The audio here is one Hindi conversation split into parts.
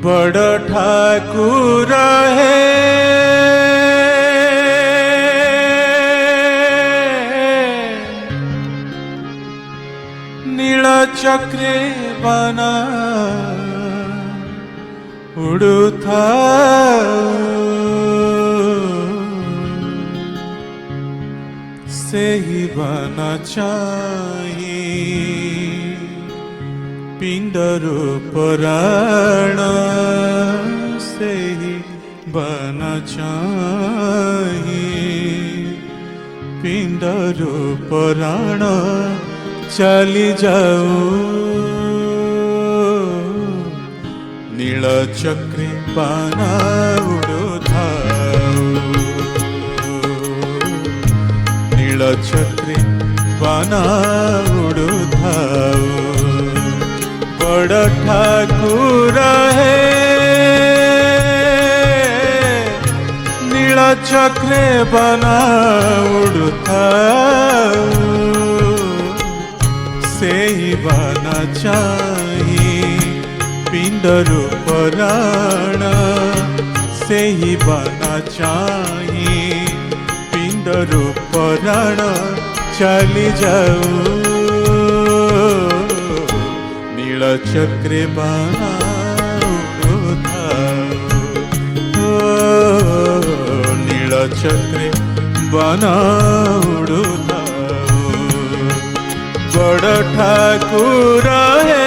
बड़ ठाकुर है नील चक्रे बना उड़ुथा से ही बना चाहिए पिंडर पुराण से ही बना चाहिए पिंडर पुराण चली जाओ नील चक्रे पाना उड़ुथाओ नील चक्रे पाना उड़ुथाओ बड़ ठाकुर है नील चक्रे पाना उड़ुथाओ से ही बना चाहिए पिंडर पुराण से ही बना चाहिए पिंडर पुराण चली जाओ नील चक्रे बना उड़ुथाओ नील चक्रे बना उड़ुथाओ बड़ ठाकुर है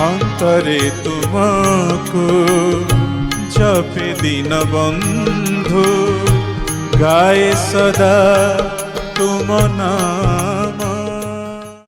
अंतरे तुमको जपे दीन बंधु गाए सदा तुम नाम